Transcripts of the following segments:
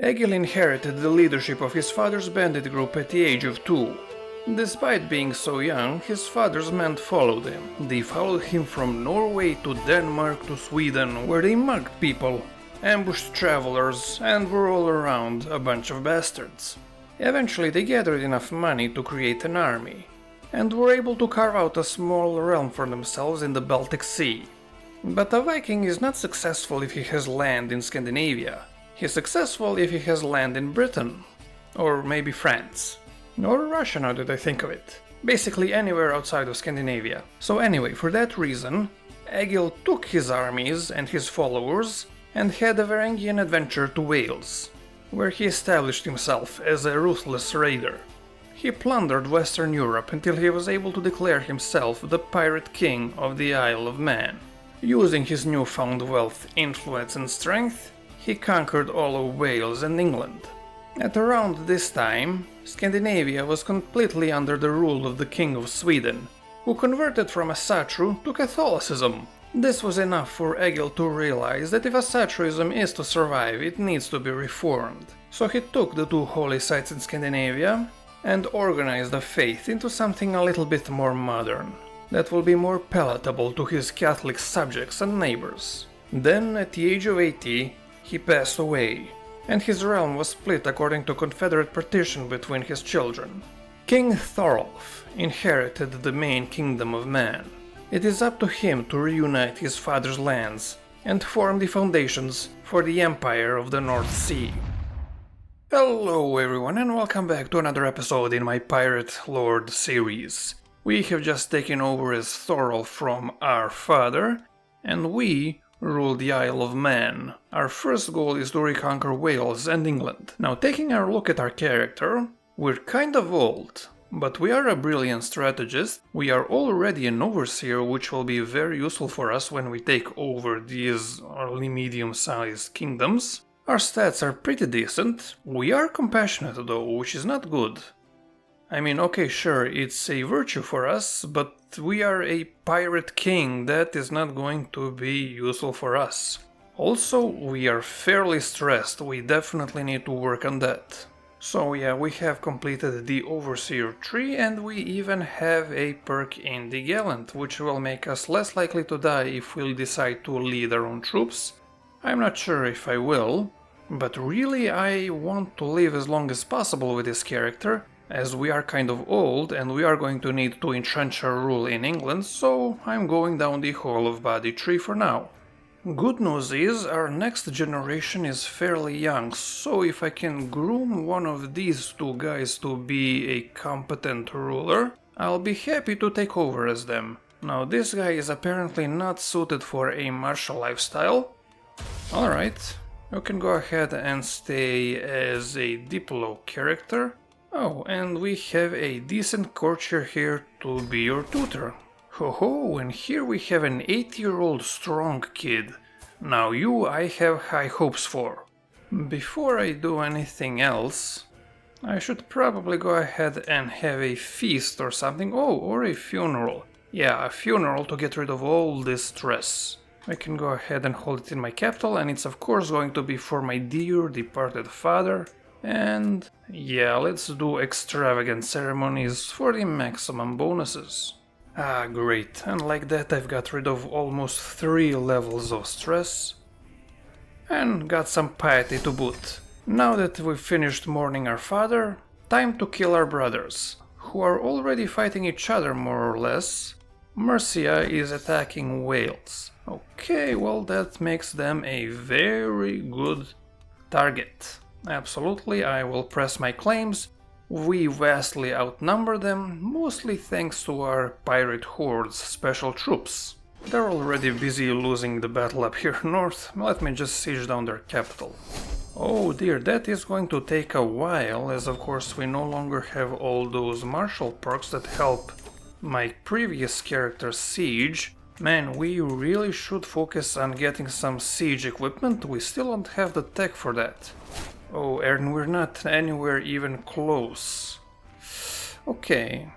Egel inherited the leadership of his father's bandit group at the age of 2. Despite being so young, his father's men followed him. They followed him from Norway to Denmark to Sweden, where they mugged people, ambushed travelers, and were all around a bunch of bastards. Eventually they gathered enough money to create an army, and were able to carve out a small realm for themselves in the Baltic Sea. But a Viking is not successful if he has land in Scandinavia. He is successful if he has land in Britain, or maybe France. Or Russia, now that I think of it. Basically anywhere outside of Scandinavia. So anyway, for that reason, Egil took his armies and his followers and had a Varangian adventure to Wales, where he established himself as a ruthless raider. He plundered Western Europe until he was able to declare himself the pirate king of the Isle of Man. Using his newfound wealth, influence and strength, he conquered all of Wales and England. At around this time, Scandinavia was completely under the rule of the King of Sweden, who converted from Asatru to Catholicism. This was enough for Egil to realize that if Asatruism is to survive, it needs to be reformed. So he took the two holy sites in Scandinavia and organized the faith into something a little bit more modern, that will be more palatable to his Catholic subjects and neighbors. Then, at the age of 80, he passed away, and his realm was split according to confederate partition between his children. King Thorolf inherited the main kingdom of man. It is up to him to reunite his father's lands and form the foundations for the Empire of the North Sea. Hello everyone and welcome back to another episode in my Pirate Lord series. We have just taken over as Thorolf from our father, and we rule the Isle of Man. Our first goal is to reconquer Wales and England. Now, taking a look at our character, we're kind of old, but we are a brilliant strategist. We are already an overseer, which will be very useful for us when we take over these early medium-sized kingdoms. Our stats are pretty decent. We are compassionate though, which is not good. I mean, okay, sure, it's a virtue for us, but we are a pirate king. That is not going to be useful for us. Also, we are fairly stressed. We definitely need to work on that. So yeah, we have completed the Overseer tree, and we even have a perk in the Gallant, which will make us less likely to die if we decide to lead our own troops. I'm not sure if I will, but really I want to live as long as possible with this character, as we are kind of old and we are going to need to entrench our rule in England, so I'm going down the whole of body tree for now. Good news is our next generation is fairly young, so if I can groom one of these two guys to be a competent ruler, I'll be happy to take over as them. Now this guy is apparently not suited for a martial lifestyle. Alright, you can go ahead and stay as a Diplo character. Oh, and we have a decent courtier here to be your tutor. Ho ho, and here we have an 8-year-old strong kid. Now you I have high hopes for. Before I do anything else, I should probably go ahead and have a feast or something. Oh, or a funeral. Yeah, a funeral to get rid of all this stress. I can go ahead and hold it in my capital, and it's of course going to be for my dear departed father. And yeah, let's do extravagant ceremonies for the maximum bonuses. Ah, great, and like that I've got rid of almost 3 levels of stress. And got some piety to boot. Now that we've finished mourning our father, time to kill our brothers, who are already fighting each other more or less. Mercia is attacking Wales. Okay, well that makes them a very good target. Absolutely, I will press my claims. We vastly outnumber them, mostly thanks to our pirate horde's special troops. They're already busy losing the battle up here north. Let me just siege down their capital. Oh dear, that is going to take a while, as of course we no longer have all those martial perks that help my previous character siege. Man, we really should focus on getting some siege equipment. We still don't have the tech for that. Oh, and we're not anywhere even close. Okay.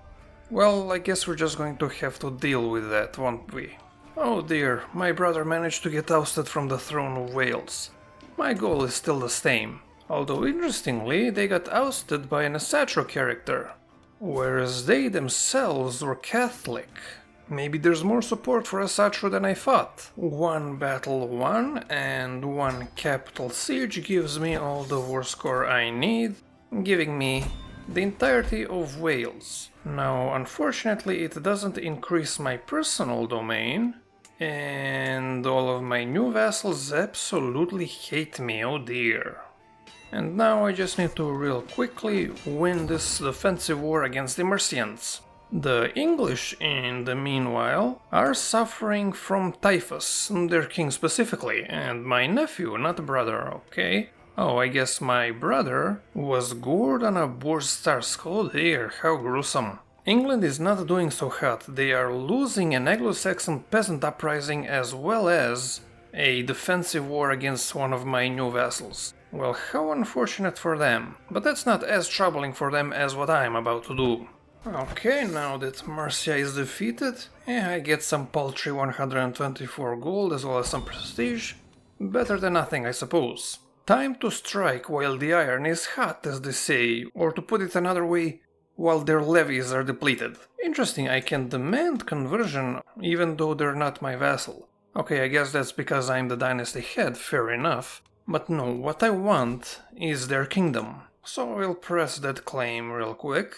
Well, I guess we're just going to have to deal with that, won't we? Oh dear, my brother managed to get ousted from the throne of Wales. My goal is still the same. Although interestingly, they got ousted by an Asatru character, whereas they themselves were Catholic. Maybe there's more support for Asatru than I thought. 1 battle won and 1 capital siege gives me all the war score I need, giving me the entirety of Wales. Now, unfortunately, it doesn't increase my personal domain, and all of my new vassals absolutely hate me, oh dear. And now I just need to real quickly win this defensive war against the Mercians. The English, in the meanwhile, are suffering from typhus, their king specifically, and my nephew, not brother, okay? Oh, I guess my brother was gored on a boar's tusk. Oh dear, how gruesome. England is not doing so hot. They are losing an Anglo-Saxon peasant uprising as well as a defensive war against one of my new vassals. Well, how unfortunate for them. But that's not as troubling for them as what I'm about to do. Okay, now that Mercia is defeated, I get some paltry 124 gold as well as some prestige. Better than nothing, I suppose. Time to strike while the iron is hot, as they say, or to put it another way, while their levies are depleted. Interesting, I can demand conversion even though they're not my vassal. Okay, I guess that's because I'm the dynasty head, fair enough. But no, what I want is their kingdom. So I'll press that claim real quick.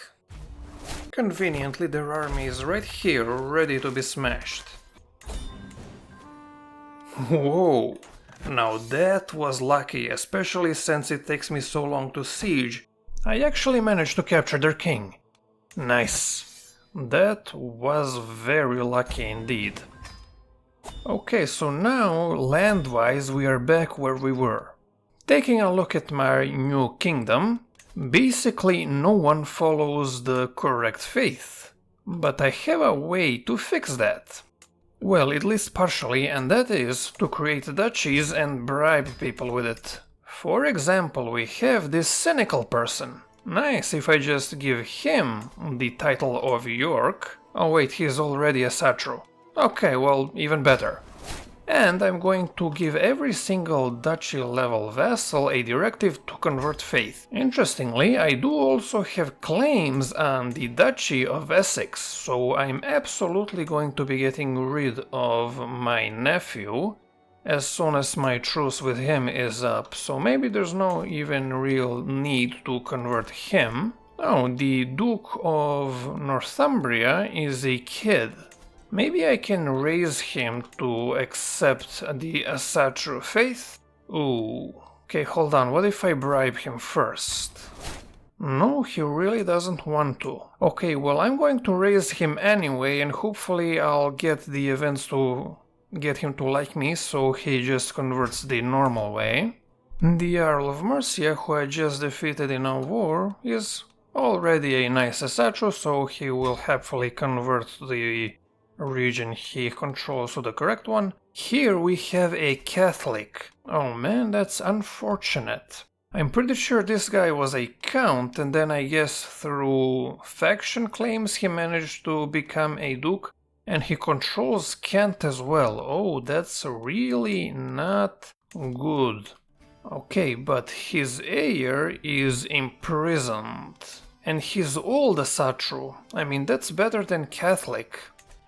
Conveniently, their army is right here, ready to be smashed. Whoa! Now that was lucky, especially since it takes me so long to siege. I actually managed to capture their king. Nice. That was very lucky indeed. Okay, so now, land-wise, we are back where we were. Taking a look at my new kingdom, basically no one follows the correct faith. But I have a way to fix that. Well, at least partially, and that is to create duchies and bribe people with it. For example, we have this cynical person. Nice, if I just give him the title of York. Oh wait, he's already a Asatru. Okay, well, even better. And I'm going to give every single duchy level vassal a directive to convert faith. Interestingly, I do also have claims on the Duchy of Essex, so I'm absolutely going to be getting rid of my nephew as soon as my truce with him is up, so maybe there's no even real need to convert him. Oh, the Duke of Northumbria is a kid. Maybe I can raise him to accept the Asatru faith? Ooh. Okay, hold on, what if I bribe him first? No, he really doesn't want to. Okay, well, I'm going to raise him anyway, and hopefully I'll get the events to get him to like me, so he just converts the normal way. The Earl of Mercia, who I just defeated in a war, is already a nice Asatru, so he will happily convert the region he controls to the correct one. Here we have a Catholic. Oh man, that's unfortunate. I'm pretty sure this guy was a count, and then I guess through faction claims he managed to become a duke, and he controls Kent as well. Oh, that's really not good. Okay, but his heir is imprisoned, and he's old Asatru. I mean, that's better than Catholic.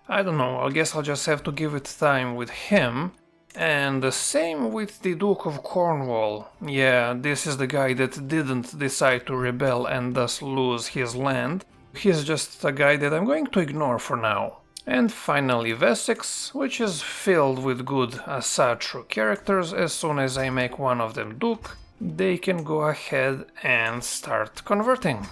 I don't know, I guess I'll just have to give it time with him. And the same with the Duke of Cornwall. Yeah, this is the guy that didn't decide to rebel and thus lose his land. He's just a guy that I'm going to ignore for now. And finally Wessex, which is filled with good Asatru characters. As soon as I make one of them Duke, they can go ahead and start converting.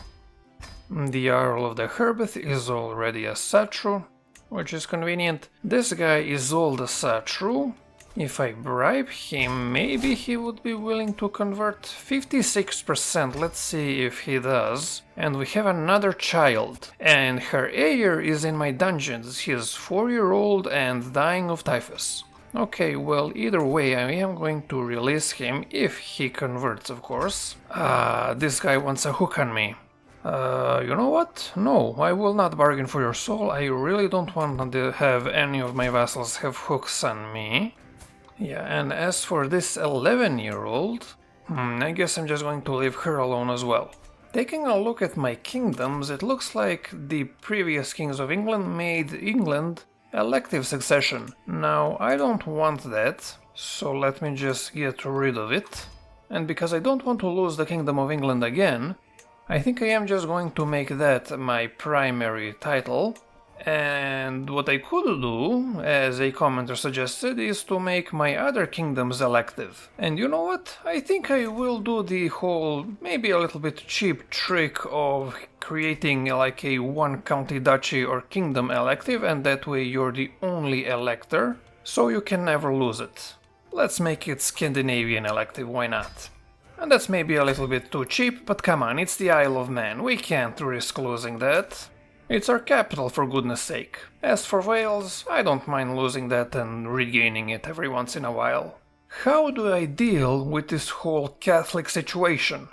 The Earl of the Herbeth is already Asatru, which is convenient. This guy is old Asatru. If I bribe him, maybe he would be willing to convert 56%. Let's see if he does. And we have another child. And her heir is in my dungeons. He is 4-year-old and dying of typhus. Okay, well, either way, I am going to release him if he converts, of course. This guy wants a hook on me. You know what? No, I will not bargain for your soul. I really don't want to have any of my vassals have hooks on me. Yeah, and as for this 11-year-old, I guess I'm just going to leave her alone as well. Taking a look at my kingdoms, it looks like the previous kings of England made England elective succession. Now, I don't want that, so let me just get rid of it. And because I don't want to lose the Kingdom of England again, I think I am just going to make that my primary title. And what I could do, as a commenter suggested, is to make my other kingdoms elective. And you know what? I think I will do the whole, maybe a little bit cheap trick of creating like a one county duchy or kingdom elective, and that way you're the only elector, so you can never lose it. Let's make it Scandinavian elective, why not? And that's maybe a little bit too cheap, but come on, it's the Isle of Man, we can't risk losing that. It's our capital, for goodness sake. As for Wales, I don't mind losing that and regaining it every once in a while. How do I deal with this whole Catholic situation?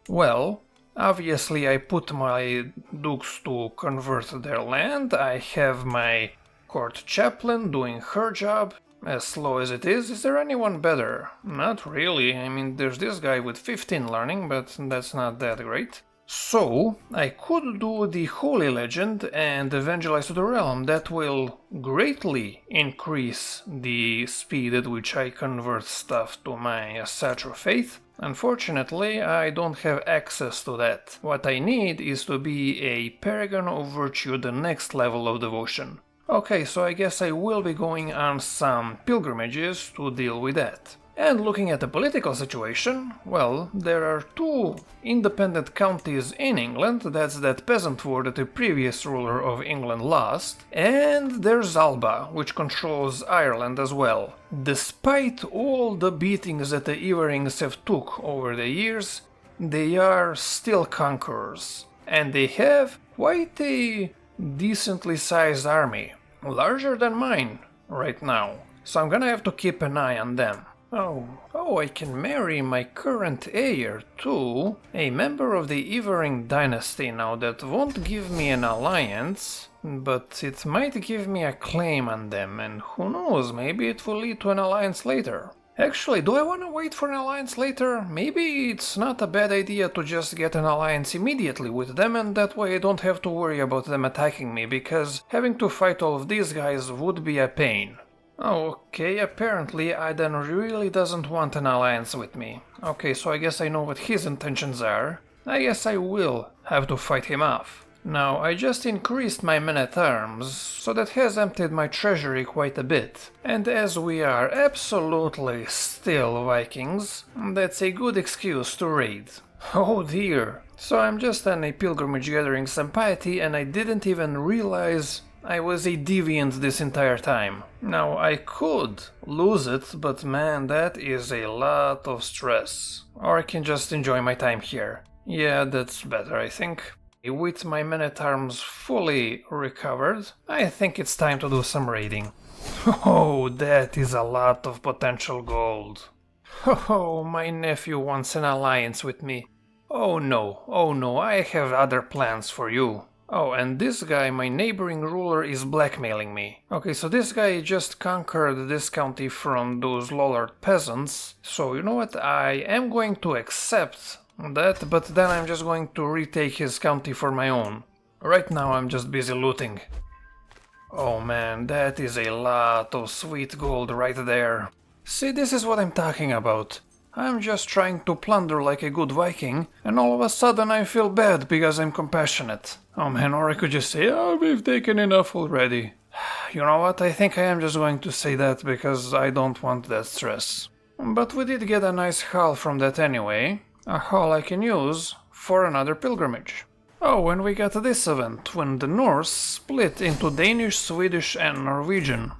Well, obviously I put my dukes to convert their land, I have my court chaplain doing her job, as slow as it is. Is there anyone better? Not really, I mean there's this guy with 15 learning, but that's not that great. So, I could do the Holy Legend and evangelize to the realm. That will greatly increase the speed at which I convert stuff to my Asatru faith. Unfortunately, I don't have access to that. What I need is to be a Paragon of Virtue, the next level of devotion. Okay, so I guess I will be going on some pilgrimages to deal with that. And looking at the political situation, well, there are two independent counties in England, that's that peasant war that the previous ruler of England lost, and there's Alba, which controls Ireland as well. Despite all the beatings that the Everings have took over the years, they are still conquerors, and they have quite a decently sized army, larger than mine right now, so I'm gonna have to keep an eye on them. Oh, I can marry my current heir to a member of the Evering dynasty. Now that won't give me an alliance, but it might give me a claim on them, and who knows, maybe it will lead to an alliance later. Actually, do I want to wait for an alliance later? Maybe it's not a bad idea to just get an alliance immediately with them, and that way I don't have to worry about them attacking me, because having to fight all of these guys would be a pain. Okay, apparently Aidan really doesn't want an alliance with me. Okay, so I guess I know what his intentions are. I guess I will have to fight him off. Now, I just increased my men-at-arms, so that has emptied my treasury quite a bit. And as we are absolutely still Vikings, that's a good excuse to raid. Oh dear. So I'm just on a pilgrimage gathering some piety, and I didn't even realize I was a deviant this entire time. Now, I could lose it, but man, that is a lot of stress. Or I can just enjoy my time here. Yeah, that's better, I think. With my men-at-arms fully recovered, I think it's time to do some raiding. Oh, that is a lot of potential gold. Oh, my nephew wants an alliance with me. Oh no, I have other plans for you. Oh, and this guy, my neighboring ruler, is blackmailing me. Okay, so this guy just conquered this county from those lollard peasants. So, you know what, I am going to accept that, but then I'm just going to retake his county for my own. Right now I'm just busy looting. Oh man, that is a lot of sweet gold right there. See, this is what I'm talking about. I'm just trying to plunder like a good Viking, and all of a sudden I feel bad because I'm compassionate. Oh man, or I could just say, oh, we've taken enough already. You know what, I think I am just going to say that because I don't want that stress. But we did get a nice haul from that anyway. A haul I can use for another pilgrimage. Oh, and we got this event, when the Norse split into Danish, Swedish and Norwegian.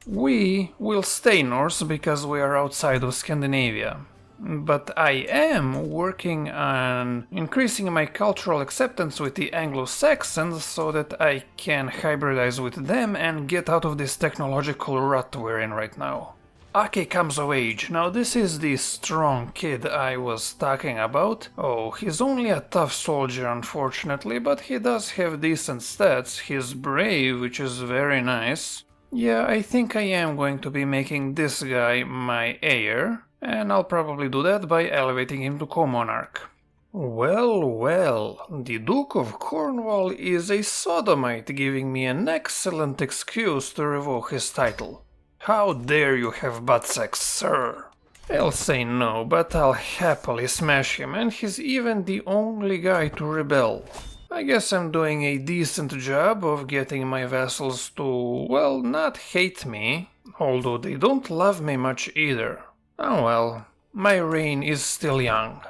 We will stay Norse because we are outside of Scandinavia. But I am working on increasing my cultural acceptance with the Anglo-Saxons so that I can hybridize with them and get out of this technological rut we're in right now. Ake comes of age. Now this is the strong kid I was talking about. Oh, he's only a tough soldier unfortunately, but he does have decent stats. He's brave, which is very nice. Yeah, I think I am going to be making this guy my heir. And I'll probably do that by elevating him to co-monarch. Well, well, the Duke of Cornwall is a sodomite, giving me an excellent excuse to revoke his title. How dare you have butt sex, sir? I'll say no, but I'll happily smash him, and he's even the only guy to rebel. I guess I'm doing a decent job of getting my vassals to, well, not hate me, although they don't love me much either. Oh well, my reign is still young.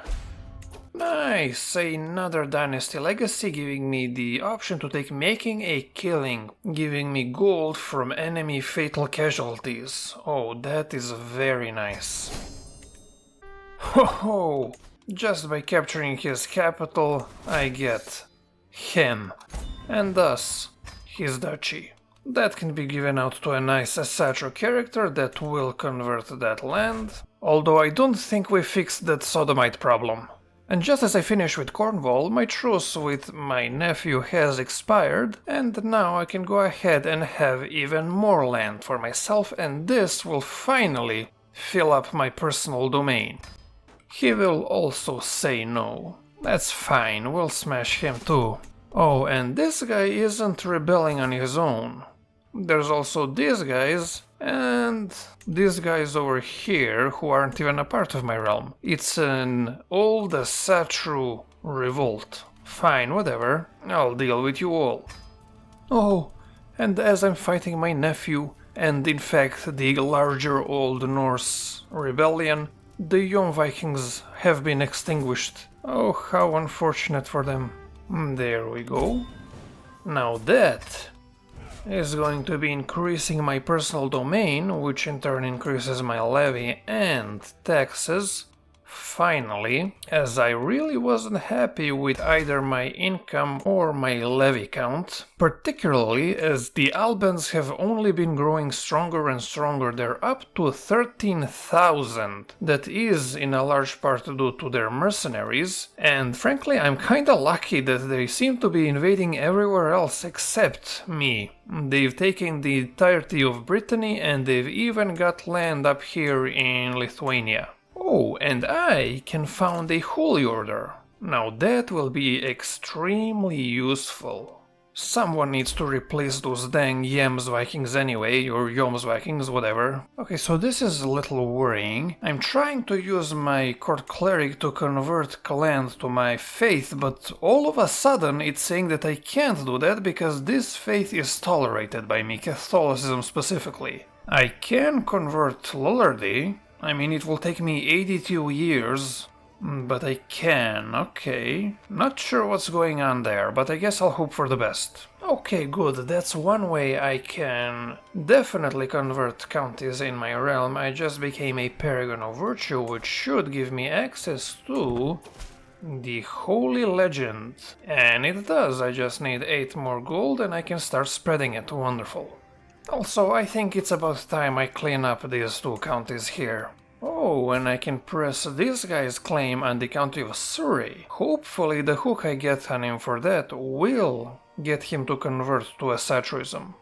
Nice, another dynasty legacy giving me the option to take making a killing, giving me gold from enemy fatal casualties. Oh, that is very nice. Ho ho! Just by capturing his capital, I get him, and thus his duchy. That can be given out to a nice Asatru character that will convert that land, although I don't think we fixed that sodomite problem. And just as I finish with Cornwall, my truce with my nephew has expired, and now I can go ahead and have even more land for myself, and this will finally fill up my personal domain. He will also say no. That's fine, we'll smash him too. Oh, and this guy isn't rebelling on his own. There's also these guys, and these guys over here who aren't even a part of my realm. It's an old Asatru revolt. Fine, whatever, I'll deal with you all. Oh, and as I'm fighting my nephew, and in fact the larger Old Norse rebellion, the young Vikings have been extinguished. Oh, how unfortunate for them. There we go. Now that is going to be increasing my personal domain, which in turn increases my levy and taxes. Finally, as I really wasn't happy with either my income or my levy count, particularly as the Albans have only been growing stronger and stronger. They're up to 13,000. That is in a large part due to their mercenaries, and frankly I'm kinda lucky that they seem to be invading everywhere else except me. They've taken the entirety of Brittany, and they've even got land up here in Lithuania. Oh, and I can found a holy order. Now that will be extremely useful. Someone needs to replace those dang Yems Vikings anyway, or Yoms Vikings, whatever. Okay, so this is a little worrying. I'm trying to use my court cleric to convert land to my faith, but all of a sudden it's saying that I can't do that because this faith is tolerated by me, Catholicism specifically. I can convert Lollardy. I mean, it will take me 82 years, but I can, okay. Not sure what's going on there, but I guess I'll hope for the best. Okay, good, that's one way I can definitely convert counties in my realm. I just became a Paragon of Virtue, which should give me access to the Holy Legend. And it does, I just need 8 more gold and I can start spreading it, wonderful. Also, I think it's about time I clean up these 2 counties here. Oh, and I can press this guy's claim on the county of Surrey. Hopefully the hook I get on him for that will get him to convert to Asatruism.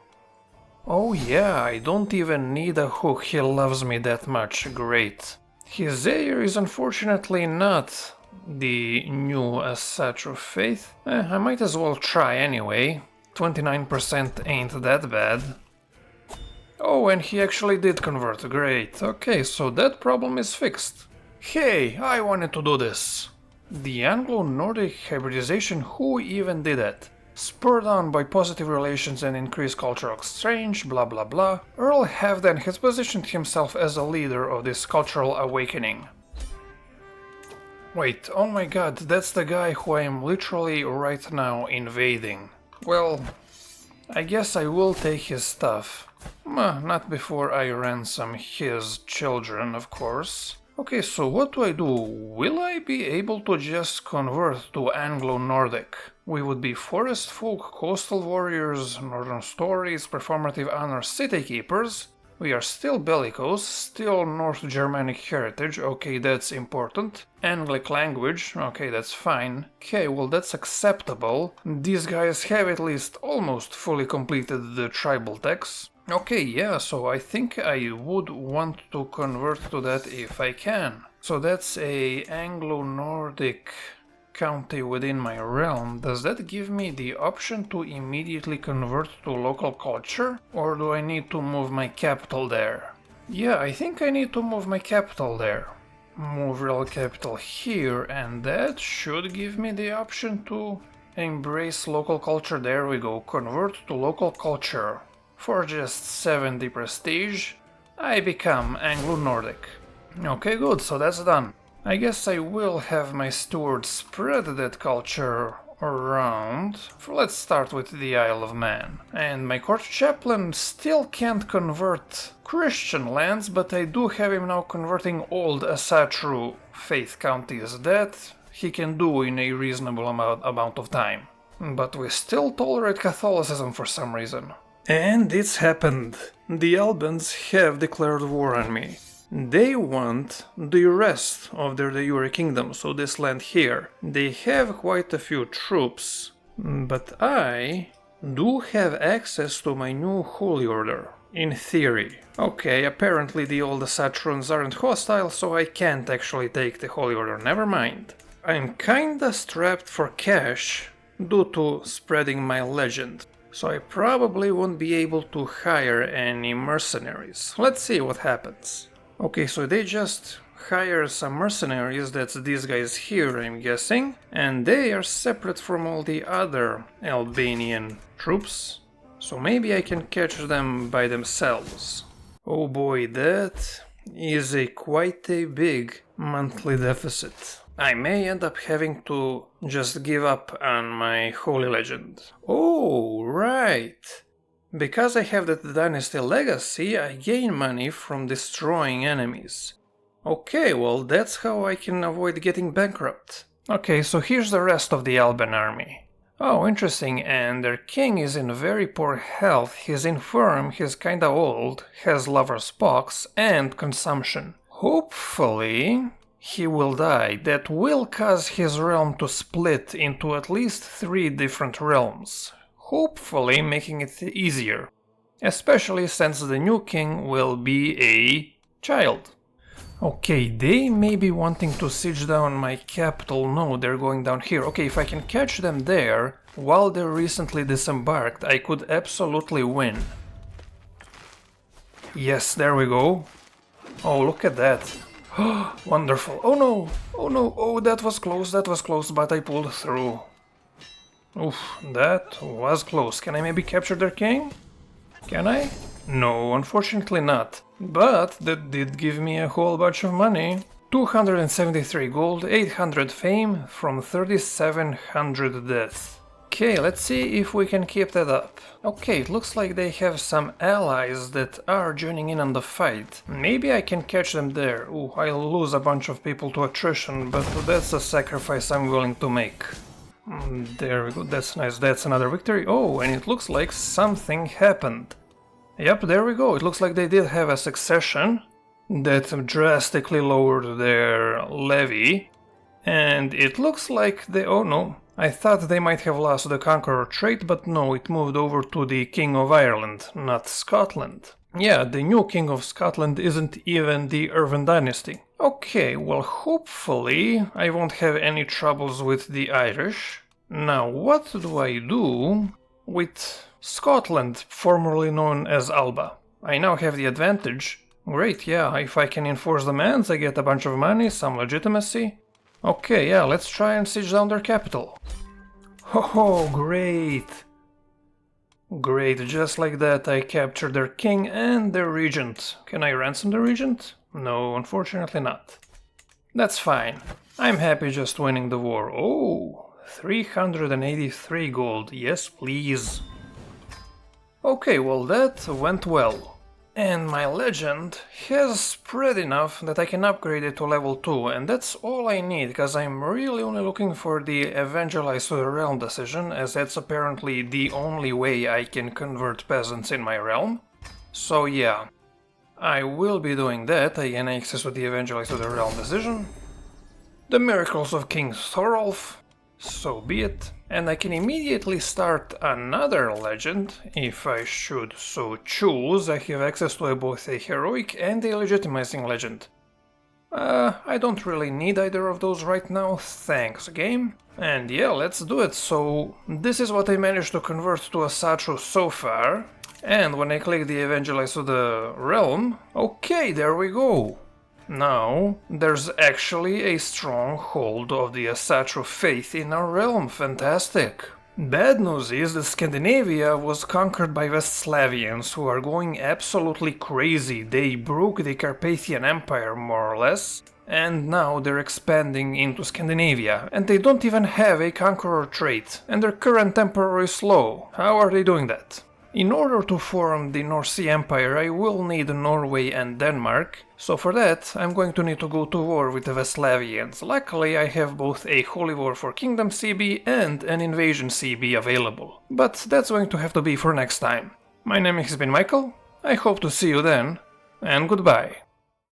Oh yeah, I don't even need a hook, he loves me that much, great. His heir is unfortunately not the new Asatru faith. I might as well try anyway. 29% ain't that bad. Oh, and he actually did convert, great. Okay, so that problem is fixed. Hey, I wanted to do this. The Anglo-Nordic hybridization, who even did it? Spurred on by positive relations and increased cultural exchange, blah blah blah, Earl Halfdan has positioned himself as a leader of this cultural awakening. Wait, oh my god, that's the guy who I am literally right now invading. Well, I guess I will take his stuff. Not before I ransom his children, of course. Okay, so what do I do? Will I be able to just convert to Anglo-Nordic? We would be forest folk, coastal warriors, northern stories, performative honor, city keepers. We are still bellicose, still North Germanic heritage, okay, that's important. Anglic language, okay, that's fine. Okay, well that's acceptable. These guys have at least almost fully completed the tribal tax. Okay, yeah, so I think I would want to convert to that if I can. So that's a Anglo-Nordic county within my realm. Does that give me the option to immediately convert to local culture? Or do I need to move my capital there? Yeah, I think I need to move my capital there. Move real capital here, and that should give me the option to embrace local culture. There we go, convert to local culture. For just 70 prestige, I become Anglo-Nordic. Okay, good, so that's done. I guess I will have my steward spread that culture around. Let's start with the Isle of Man. And my court chaplain still can't convert Christian lands, but I do have him now converting old Asatru faith counties. That he can do in a reasonable amount of time. But we still tolerate Catholicism for some reason. And it's happened. The Albans have declared war on me. They want the rest of their de jure kingdom, so this land here. They have quite a few troops, but I do have access to my new holy order, in theory. Okay, apparently the old Asatruans aren't hostile, so I can't actually take the holy order, never mind. I'm kinda strapped for cash due to spreading my legend, so I probably won't be able to hire any mercenaries. Let's see what happens. Okay, so they just hire some mercenaries, that's these guys here, I'm guessing, and they are separate from all the other Albanian troops, so maybe I can catch them by themselves. Oh boy, that is quite a big monthly deficit. I may end up having to just give up on my holy legend. Oh, right! Because I have that dynasty legacy, I gain money from destroying enemies. Okay, well that's how I can avoid getting bankrupt. Okay, so here's the rest of the Alban army. Oh, interesting, and their king is in very poor health, he's infirm, he's kinda old, has lover's pox, and consumption. Hopefully he will die. That will cause his realm to split into at least 3 different realms. Hopefully making it easier, especially since the new king will be a child. Okay, they may be wanting to siege down my capital. No, they're going down here. Okay, if I can catch them there while they're recently disembarked, I could absolutely win. Yes, there we go. Oh, look at that. Wonderful. Oh no, oh no, oh that was close, but I pulled through. Oof, that was close. Can I maybe capture their king? Can I? No, unfortunately not. But that did give me a whole bunch of money. 273 gold, 800 fame from 3700 death. Okay, let's see if we can keep that up. Okay, it looks like they have some allies that are joining in on the fight. Maybe I can catch them there. Ooh, I'll lose a bunch of people to attrition, but that's a sacrifice I'm willing to make. There we go, that's nice, that's another victory. Oh, and it looks like something happened. Yep, there we go, it looks like they did have a succession that drastically lowered their levy. And it looks like they... oh no, I thought they might have lost the Conqueror trait, but no, it moved over to the King of Ireland, not Scotland. Yeah, the new King of Scotland isn't even the Irvine dynasty. Okay, well hopefully I won't have any troubles with the Irish. Now what do I do with Scotland, formerly known as Alba? I now have the advantage. Great, yeah, if I can enforce demands I get a bunch of money, some legitimacy. Okay, yeah, let's try and siege down their capital. Oh, great! Great, just like that I captured their king and their regent. Can I ransom the regent? No, unfortunately not. That's fine. I'm happy just winning the war. Oh, 383 gold. Yes, please. Okay, well that went well. And my legend has spread enough that I can upgrade it to level 2, and that's all I need, because I'm really only looking for the Evangelize to the Realm decision, as that's apparently the only way I can convert peasants in my realm. So yeah, I will be doing that. I gain access to the Evangelize to the Realm decision. The Miracles of King Thorolf. So be it. And I can immediately start another legend, if I should so choose. I have access to both a heroic and a legitimizing legend. I don't really need either of those right now, thanks game. And yeah, let's do it. So this is what I managed to convert to Asatru so far. And when I click the Evangelize to the Realm, okay, there we go. Now, there's actually a strong hold of the Asatru faith in our realm, fantastic. Bad news is that Scandinavia was conquered by Westslavians who are going absolutely crazy. They broke the Carpathian Empire more or less, and now they're expanding into Scandinavia, and they don't even have a conqueror trait, and their current emperor is slow. How are they doing that? In order to form the North Sea Empire, I will need Norway and Denmark, so for that I'm going to need to go to war with the Westslavians. Luckily I have both a Holy War for Kingdom CB and an Invasion CB available, but that's going to have to be for next time. My name has been Michael, I hope to see you then, and goodbye.